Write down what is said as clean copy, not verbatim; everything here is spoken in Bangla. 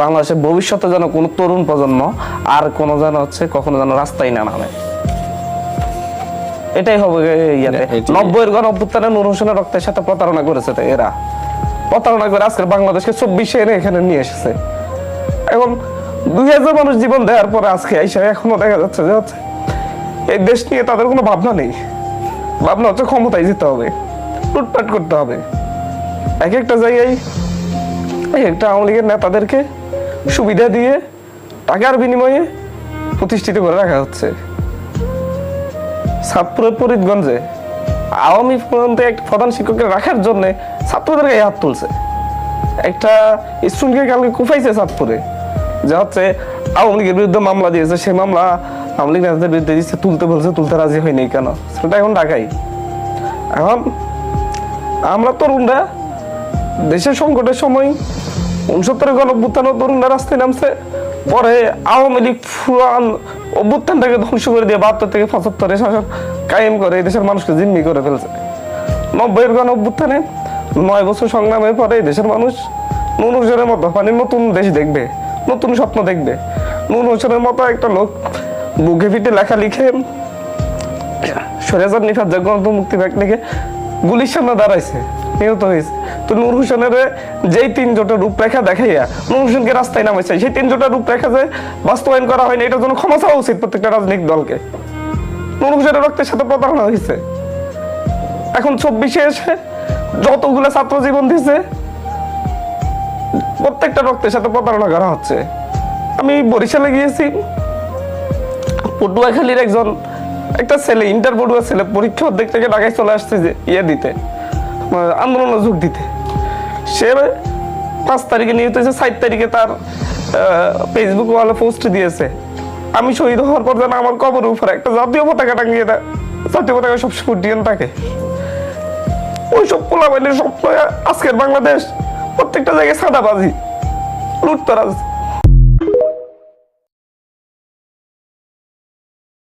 বাংলাদেশের ভবিষ্যতে যেন কোনো তরুণ প্রজন্ম আর কোনো যেন কখনো যেন রাস্তায় না নামে, এটাই হবে। ইয়াতে 90-এর গণ অভ্যুত্থানে নূর হোসেনের রক্তের সাথে প্রতারণা করেছে এরা, প্রতারণা করে আজকে বাংলাদেশকে 24-এ এনে এখানে নিয়ে এসেছে। এখন 2000 মানুষ জীবন দেওয়ার পরে আজকে এখনো দেখা যাচ্ছে যে এই দেশ নিয়ে তাদের কোনো ভাবনা নেই। ভাবনা হচ্ছে ক্ষমতায় যেতে হবে, লুটপাট করতে হবে। এক একটা জায়গায় একটা আওয়ামী লীগের নেতাদেরকে সুবিধা দিয়ে টাকার বিনিময়ে প্রতিষ্ঠিত করে রাখা হচ্ছে। চাঁদপুরের ফরিদগঞ্জে আওয়ামী এক প্রধান শিক্ষককে রাখার জন্য ছাত্রদের গায়ে হাত তুলছে। একটা স্টুডেন্টকে কালকে কুফাইছে চাঁদপুরে, যে আওয়ামী লীগের বিরুদ্ধে মামলা দিয়েছে, সেই মামলা আওয়ামী লীগ নেতাদের বিরুদ্ধে দিচ্ছে, তুলতে বলছে, তুলতে রাজি হয়নি কেন? সেটা এখন ঢাকাই। এখন আমরা তরুণরা দেশের সংকটের সময় 69-এর গণ অভ্যুত্থান তরুণরা রাস্তায় নামছে, পরে আওয়ামী লীগ পুরান অভ্যুত্থানটাকে ধ্বংস করে দিয়ে 72 থেকে 75-এ শাসন কায়েম করে দেশের মানুষকে জিম্মি করে ফেলছে। 90-এর গণ অভ্যুত্থানে 9 বছর সংগ্রামের পরে দেশের মানুষ নূর হোসেনের মতো নতুন দেশ দেখবে, নতুন স্বপ্ন দেখবে। নূর হোসেনের মতো একটা লোক বুকে ফিটে লেখা লিখে সরেজার নিফাত গণতন্ত্র মুক্তি ব্যাগ লিখে গুলির সামনে দাঁড়াইছে, নিহত হয়েছে। তো নূর হোসেনের যেই 3 জোটের রূপরেখা দেখাইয়া নূর হোসেনকে রাস্তায় নামাইছে, সেই 3 জোটের রূপরেখা যে বাস্তবায়ন করা হয়নি, এটার জন্য ক্ষমা চাওয়া উচিত প্রত্যেকটা রাজনৈতিক দলকে। নূর হোসেনের রক্তের সাথে প্রতারণা হয়েছে। এখন 24-এ এসে যতগুলো ছাত্র জীবন দিছে প্রত্যেকটা রক্তের সাথে প্রতারণা করা হচ্ছে। আমি বরিশালে গিয়েছি, পটুয়াখালীর একটা ছেলে, ইন্টার পড়ুয়া ছেলে, পরীক্ষা অর্ধেক থেকে ঢাকায় চলে আসছে যে দিতে, আন্দোলনে যোগ দিতে। সে 5 তারিখে নিহত হয়েছে, 4 তারিখে তার ফেসবুক ওয়ালে পোস্ট দিয়েছে, আমি শহীদ হওয়ার পর যেন আমার কবরের উপরে একটা জাতীয় পতাকা টাঙিয়ে দেয়, জাতীয় পতাকা সবসময় ডিএন থাকে। ওইসব পোলাপাইলের স্বপ্ন আজকের বাংলাদেশ। প্রত্যেকটা জায়গায় সাদাবাজি, লুটতরাজ।